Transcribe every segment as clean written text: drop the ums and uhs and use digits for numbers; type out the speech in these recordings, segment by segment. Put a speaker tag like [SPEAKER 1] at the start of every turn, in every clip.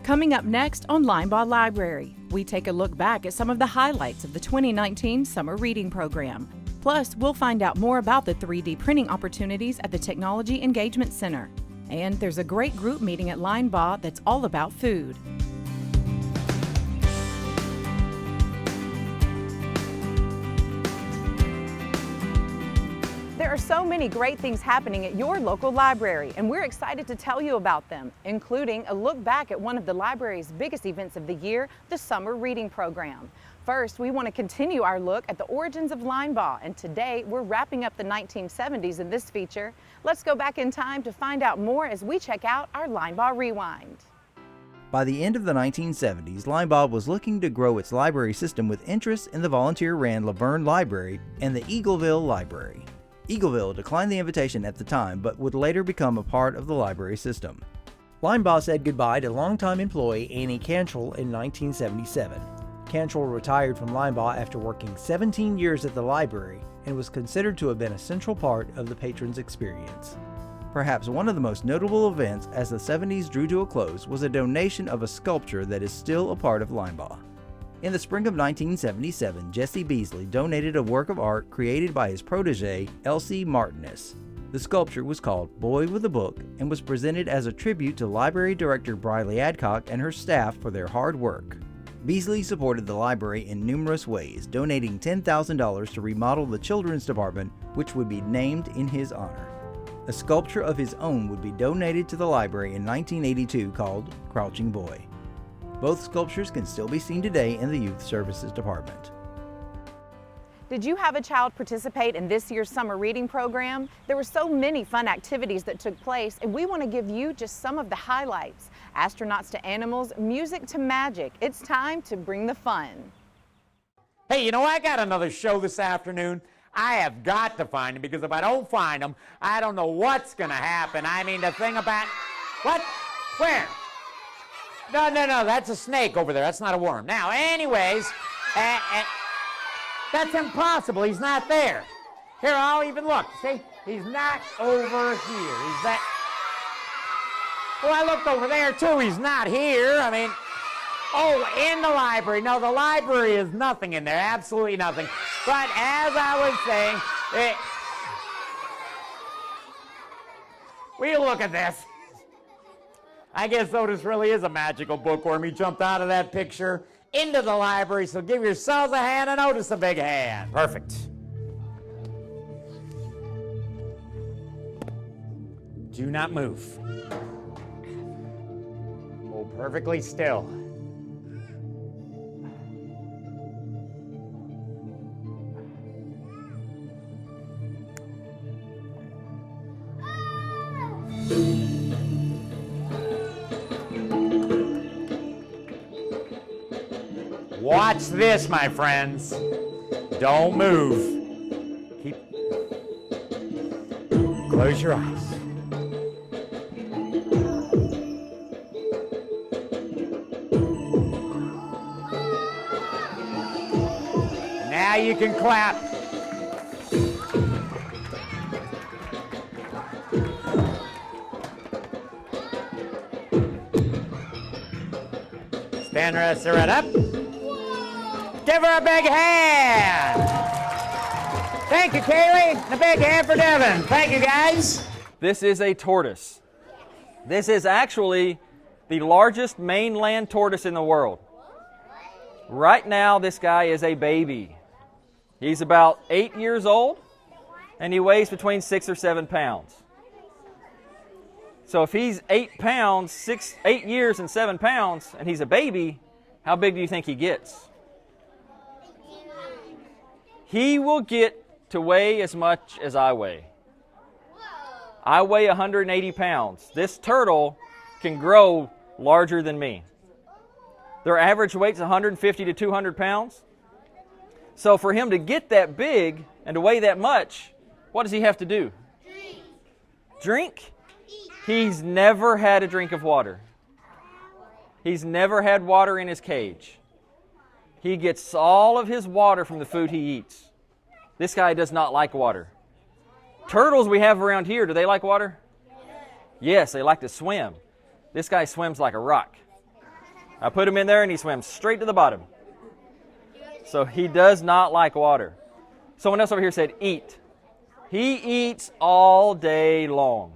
[SPEAKER 1] Coming up next on Linebaugh Library, we take a look back at some of the highlights of the 2019 Summer Reading Program. Plus, we'll find out more about the 3D printing opportunities at the Technology Engagement Center. And there's a great group meeting at Linebaugh that's all about food. There are so many great things happening at your local library, and we're excited to tell you about them, including a look back at one of the library's biggest events of the year, the Summer Reading Program. First, we want to continue our look at the origins of Linebaugh, and today we're wrapping up the 1970s in this feature. Let's go back in time to find out more as we check out our Linebaugh Rewind.
[SPEAKER 2] By the end of the 1970s, Linebaugh was looking to grow its library system with interest in the volunteer-ran Laverne Library and the Eagleville Library. Eagleville declined the invitation at the time, but would later become a part of the library system.
[SPEAKER 3] Linebaugh said goodbye to longtime employee Annie Cantrell in 1977. Cantrell retired from Linebaugh after working 17 years at the library and was considered to have been a central part of the patrons' experience.
[SPEAKER 2] Perhaps one of the most notable events as the 70s drew to a close was a donation of a sculpture that is still a part of Linebaugh. In the spring of 1977, Jesse Beasley donated a work of art created by his protege, Elsie Martinez. The sculpture was called Boy with a Book and was presented as a tribute to Library Director Briley Adcock and her staff for their hard work. Beasley supported the library in numerous ways, donating $10,000 to remodel the children's department, which would be named in his honor. A sculpture of his own would be donated to the library in 1982 called Crouching Boy. Both sculptures can still be seen today in the Youth Services Department.
[SPEAKER 1] Did you have a child participate in this year's summer reading program? There were so many fun activities that took place, and we want to give you just some of the highlights. Astronauts to animals, music to magic. It's time to bring the fun.
[SPEAKER 4] Hey, you know, I got another show this afternoon. I have got to find them, because if I don't find them, I don't know what's going to happen. I mean, the thing about... What? Where? No, that's a snake over there. That's not a worm. Now, anyways, that's impossible. He's not there. Here, I'll even look. See? He's not over here. He's that... Well, I looked over there, too. He's not here. I mean... Oh, in the library. No, the library is nothing in there. Absolutely nothing. But as I was saying... Will you look at this? I guess Otis really is a magical bookworm. He jumped out of that picture into the library, so give yourselves a hand and Otis a big hand. Perfect. Do not move. Hold perfectly still. Watch this, my friends. Don't move. Close your eyes. Now you can clap. Stand right up. Give her a big hand. Thank you, Kaylee. And a big hand for Devin. Thank you, guys.
[SPEAKER 5] This is a tortoise. This is actually the largest mainland tortoise in the world. Right now, this guy is a baby. He's about 8 years old, and he weighs between 6 or 7 pounds. So if he's 8 years and 7 pounds, and he's a baby, how big do you think he gets? He will get to weigh as much as I weigh. I weigh 180 pounds. This turtle can grow larger than me. Their average weight's 150 to 200 pounds. So for him to get that big and to weigh that much, what does he have to do? Drink? He's never had a drink of water. He's never had water in his cage. He gets all of his water from the food he eats. This guy does not like water. Turtles we have around here, do they like water? Yes, they like to swim. This guy swims like a rock. I put him in there and he swam straight to the bottom. So he does not like water. Someone else over here said eat. He eats all day long.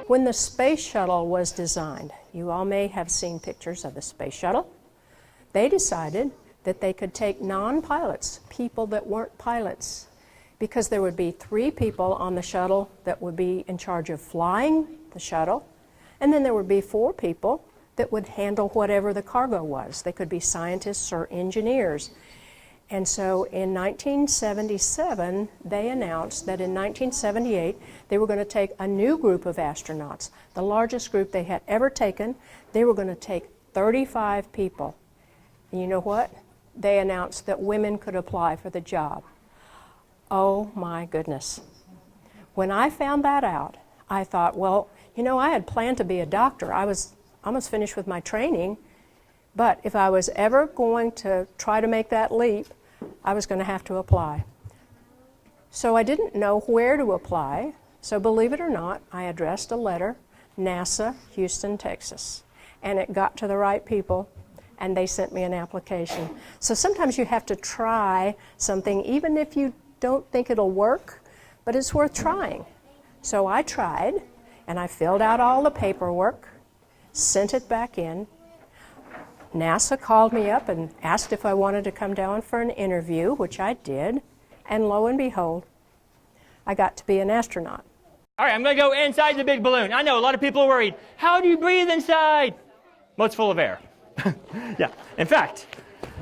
[SPEAKER 6] When the space shuttle was designed, you all may have seen pictures of the space shuttle. They decided that they could take non-pilots, people that weren't pilots, because there would be 3 people on the shuttle that would be in charge of flying the shuttle, and then there would be 4 people that would handle whatever the cargo was. They could be scientists or engineers. And so in 1977, they announced that in 1978, they were going to take a new group of astronauts, the largest group they had ever taken. They were going to take 35 people. And you know what? They announced that women could apply for the job. Oh my goodness. When I found that out, I thought, well, you know, I had planned to be a doctor. I was almost finished with my training, but if I was ever going to try to make that leap, I was going to have to apply. So I didn't know where to apply, so believe it or not, I addressed a letter, NASA, Houston, Texas, and it got to the right people, and they sent me an application. So sometimes you have to try something, even if you don't think it'll work, but it's worth trying. So I tried, and I filled out all the paperwork, sent it back in. NASA called me up and asked if I wanted to come down for an interview, which I did, and lo and behold, I got to be an astronaut.
[SPEAKER 7] All right, I'm going to go inside the big balloon. I know a lot of people are worried. How do you breathe inside? Well, it's full of air. Yeah. In fact,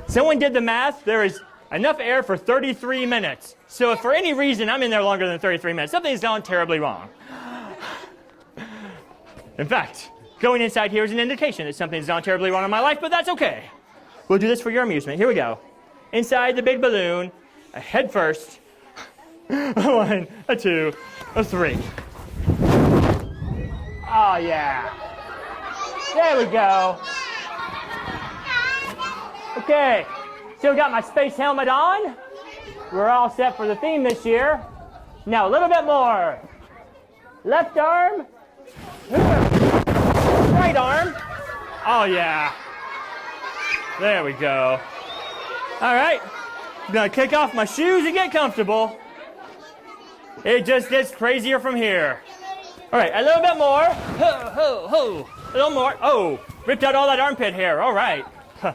[SPEAKER 7] someone did the math. There is enough air for 33 minutes. So if for any reason I'm in there longer than 33 minutes, something's gone terribly wrong. In fact, going inside here is an indication that something's gone terribly wrong in my life, but that's okay. We'll do this for your amusement. Here we go. Inside the big balloon, head first. 1, 2, 3. Oh, yeah. There we go. Okay, still got my space helmet on. We're all set for the theme this year. Now a little bit more. Left arm. Right arm. Oh, yeah. There we go. All right. I'm going to kick off my shoes and get comfortable. It just gets crazier from here. All right, a little bit more. Ho, ho, ho. A little more. Oh, ripped out all that armpit hair. All right. Huh.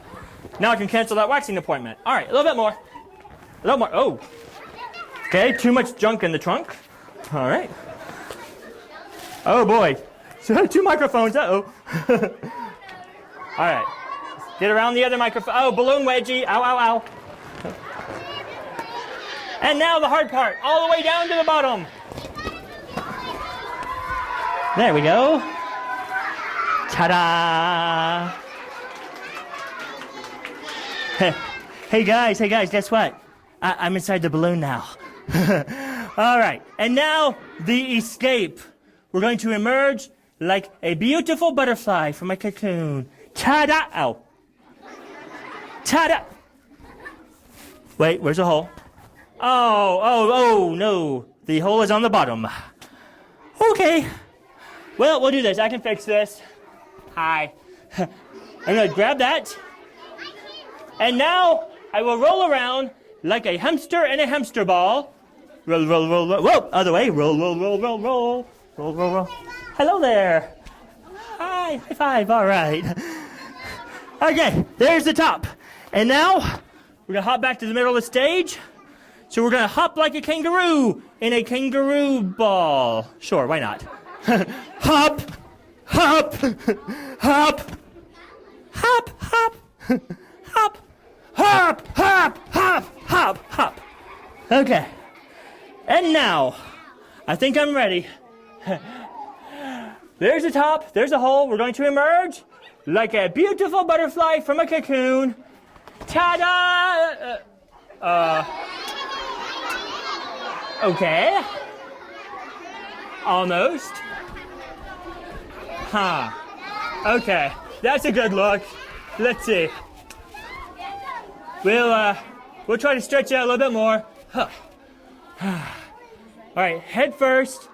[SPEAKER 7] Now I can cancel that waxing appointment. All right, a little bit more. A little more. Oh. Okay, too much junk in the trunk. All right. Oh, boy. 2 microphones. Uh-oh. All right. Get around the other microphone. Oh, balloon wedgie. Ow, ow, ow. And now the hard part, all the way down to the bottom. There we go. Ta-da! Hey guys, guess what? I'm inside the balloon now. All right, and now the escape. We're going to emerge like a beautiful butterfly from a cocoon. Ta-da! Ow. Ta-da! Wait, where's the hole? Oh, no. The hole is on the bottom. Okay. Well, we'll do this. I can fix this. Hi. I'm going to grab that. And now I will roll around like a hamster in a hamster ball. Roll, roll, roll, roll. Whoa, other way. Roll, roll, roll, roll, roll. Roll, roll, roll. Hello there. Hi, high five. All right. Okay, there's the top. And now we're going to hop back to the middle of the stage. So we're gonna hop like a kangaroo in a kangaroo ball. Sure, why not? Hop, hop, hop, hop, hop, hop, hop, hop, hop, hop, hop. Okay, and now, I think I'm ready. There's the top, there's a hole. We're going to emerge like a beautiful butterfly from a cocoon. Ta-da! Okay. Almost. Huh. Okay, that's a good look. Let's see. We'll try to stretch it out a little bit more. Huh. All right, head first.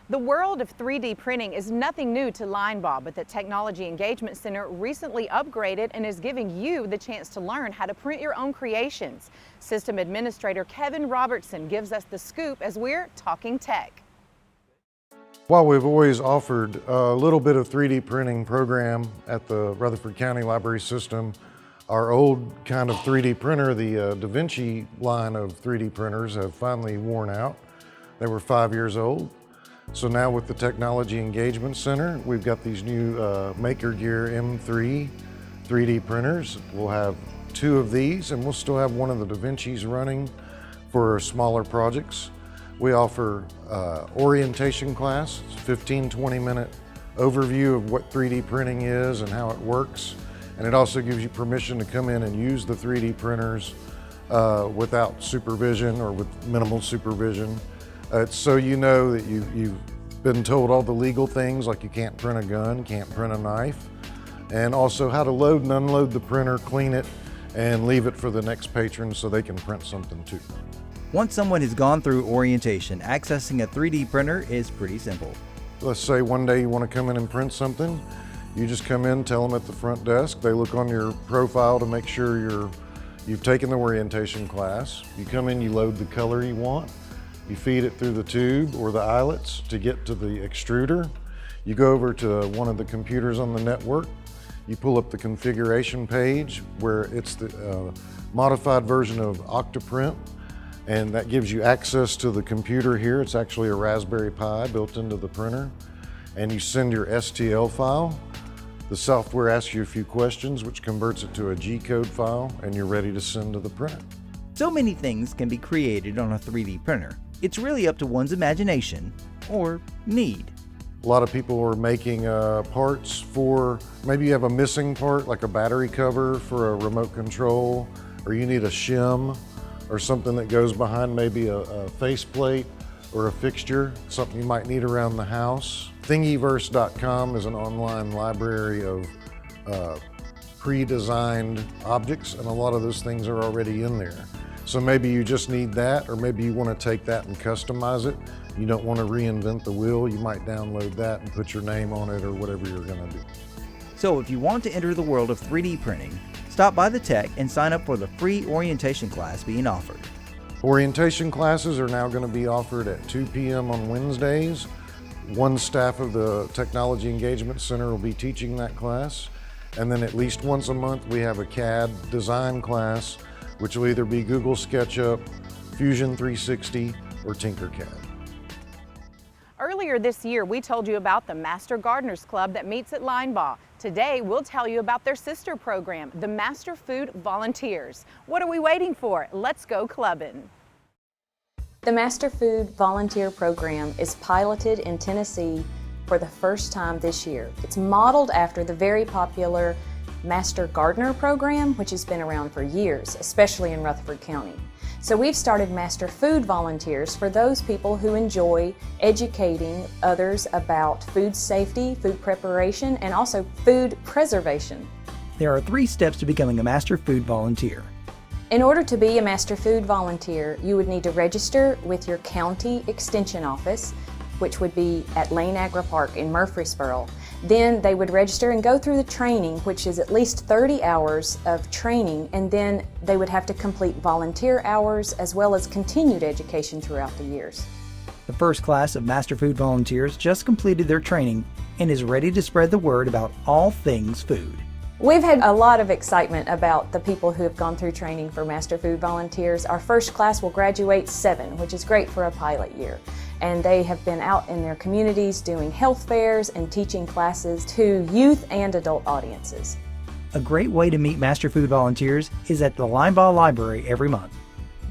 [SPEAKER 1] The world of 3D printing is nothing new to Linebaugh, but the Technology Engagement Center recently upgraded and is giving you the chance to learn how to print your own creations. System Administrator Kevin Robertson gives us the scoop as we're talking tech.
[SPEAKER 8] While we've always offered a little bit of 3D printing program at the Rutherford County Library System, our old kind of 3D printer, the Da Vinci line of 3D printers, have finally worn out. They were 5 years old. So now with the Technology Engagement Center, we've got these new Maker Gear M3 3D printers. We'll have 2 of these, and we'll still have one of the Da Vinci's running for smaller projects. We offer orientation class, 15-20 minute overview of what 3D printing is and how it works. And it also gives you permission to come in and use the 3D printers without supervision or with minimal supervision. It's so you know that you've been told all the legal things, like you can't print a gun, can't print a knife, and also how to load and unload the printer, clean it, and leave it for the next patron so they can print something too.
[SPEAKER 2] Once someone has gone through orientation, accessing a 3D printer is pretty simple.
[SPEAKER 8] Let's say one day you want to come in and print something. You just come in, tell them at the front desk. They look on your profile to make sure you've taken the orientation class. You come in, you load the color you want. You feed it through the tube or the eyelets to get to the extruder. You go over to one of the computers on the network. You pull up the configuration page where it's the modified version of Octoprint, and that gives you access to the computer here. It's actually a Raspberry Pi built into the printer. And you send your STL file. The software asks you a few questions, which converts it to a G-code file, and you're ready to send to the printer.
[SPEAKER 2] So many things can be created on a 3D printer. It's really up to one's imagination or need.
[SPEAKER 8] A lot of people are making parts for, maybe you have a missing part like a battery cover for a remote control, or you need a shim or something that goes behind maybe a faceplate or a fixture, something you might need around the house. Thingiverse.com is an online library of pre-designed objects, and a lot of those things are already in there. So maybe you just need that, or maybe you want to take that and customize it. You don't want to reinvent the wheel. You might download that and put your name on it or whatever you're going to do.
[SPEAKER 2] So if you want to enter the world of 3D printing, stop by the Tech and sign up for the free orientation class being offered.
[SPEAKER 8] Orientation classes are now going to be offered at 2 p.m. on Wednesdays. One staff of the Technology Engagement Center will be teaching that class. And then at least once a month we have a CAD design class, which will either be Google SketchUp, Fusion 360, or Tinkercad.
[SPEAKER 1] Earlier this year, we told you about the Master Gardeners Club that meets at Linebaugh. Today, we'll tell you about their sister program, the Master Food Volunteers. What are we waiting for? Let's go clubbing.
[SPEAKER 9] The Master Food Volunteer Program is piloted in Tennessee for the first time this year. It's modeled after the very popular Master Gardener program, which has been around for years, especially in Rutherford County. So we've started Master Food Volunteers for those people who enjoy educating others about food safety, food preparation, and also food preservation.
[SPEAKER 3] There are 3 steps to becoming a Master Food Volunteer.
[SPEAKER 9] In order to be a Master Food Volunteer, you would need to register with your county extension office, which would be at Lane Agri Park in Murfreesboro. Then they would register and go through the training, which is at least 30 hours of training, and then they would have to complete volunteer hours as well as continued education throughout the years.
[SPEAKER 3] The first class of Master Food Volunteers just completed their training and is ready to spread the word about all things food.
[SPEAKER 9] We've had a lot of excitement about the people who have gone through training for Master Food Volunteers. Our first class will graduate 7, which is great for a pilot year. And they have been out in their communities doing health fairs and teaching classes to youth and adult audiences.
[SPEAKER 3] A great way to meet Master Food Volunteers is at the Linebaugh Library every month.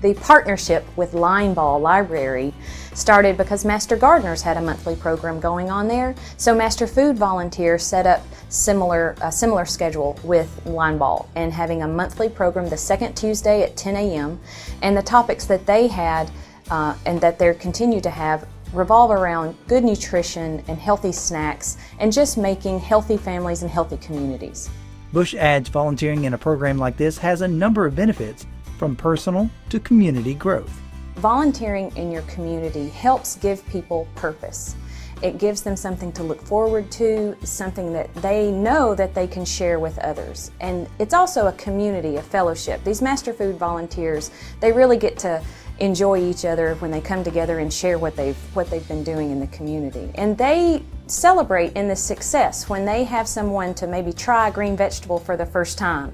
[SPEAKER 9] The partnership with Linebaugh Library started because Master Gardeners had a monthly program going on there, so Master Food Volunteers set up a similar schedule with Linebaugh and having a monthly program the second Tuesday at 10 a.m. and the topics that they had and that they continue to have revolve around good nutrition and healthy snacks and just making healthy families and healthy communities.
[SPEAKER 3] Bush adds volunteering in a program like this has a number of benefits, from personal to community growth.
[SPEAKER 9] Volunteering in your community helps give people purpose. It gives them something to look forward to, something that they know that they can share with others. And it's also a community, a fellowship. These Master Food Volunteers, they really get to enjoy each other when they come together and share what they've been doing in the community. And they celebrate in the success when they have someone to maybe try a green vegetable for the first time,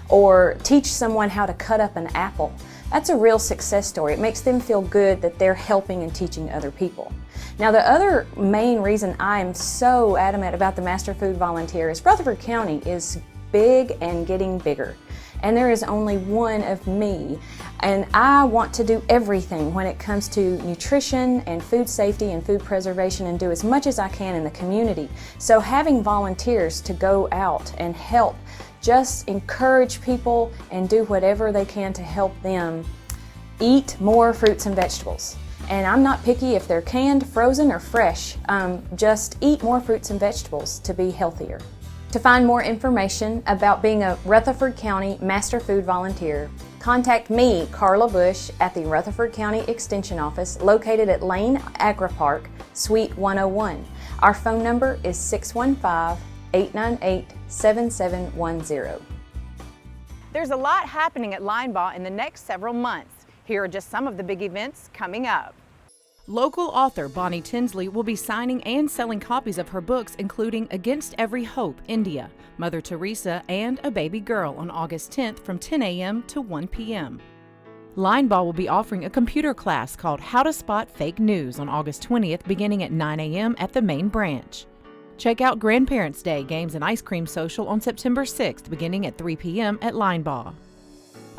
[SPEAKER 9] or teach someone how to cut up an apple. That's a real success story. It makes them feel good that they're helping and teaching other people. Now, the other main reason I'm so adamant about the Master Food Volunteer is Rutherford County is big and getting bigger. And there is only one of me. And I want to do everything when it comes to nutrition and food safety and food preservation and do as much as I can in the community. So having volunteers to go out and help just encourage people and do whatever they can to help them eat more fruits and vegetables. And I'm not picky if they're canned, frozen, or fresh. Just eat more fruits and vegetables to be healthier. To find more information about being a Rutherford County Master Food Volunteer, contact me, Carla Bush, at the Rutherford County Extension Office located at Lane Agri Park, Suite 101. Our phone number is 615-898-7710.
[SPEAKER 1] There's a lot happening at Linebaugh in the next several months. Here are just some of the big events coming up. Local author Bonnie Tinsley will be signing and selling copies of her books, including Against Every Hope, India, Mother Teresa, and A Baby Girl on August 10th from 10 a.m. to 1 p.m. Linebaugh will be offering a computer class called How to Spot Fake News on August 20th beginning at 9 a.m. at the main branch. Check out Grandparents' Day Games and Ice Cream Social on September 6th beginning at 3 p.m. at Linebaugh.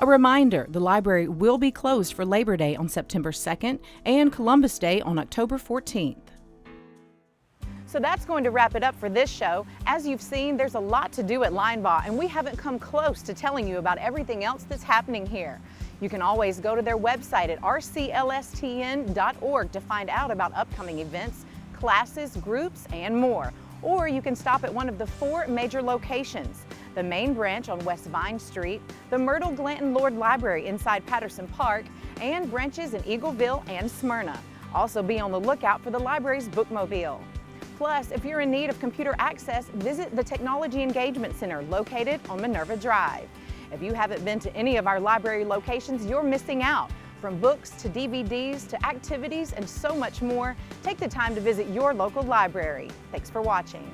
[SPEAKER 1] A reminder, the library will be closed for Labor Day on September 2nd and Columbus Day on October 14th. So that's going to wrap it up for this show. As you've seen, there's a lot to do at Linebaugh, and we haven't come close to telling you about everything else that's happening here. You can always go to their website at rclstn.org to find out about upcoming events, classes, groups, and more. Or you can stop at one of the 4 major locations: the main branch on West Vine Street, the Myrtle Glanton Lord Library inside Patterson Park, and branches in Eagleville and Smyrna. Also be on the lookout for the library's bookmobile. Plus, if you're in need of computer access, visit the Technology Engagement Center located on Minerva Drive. If you haven't been to any of our library locations, you're missing out. From books to DVDs to activities and so much more, take the time to visit your local library. Thanks for watching.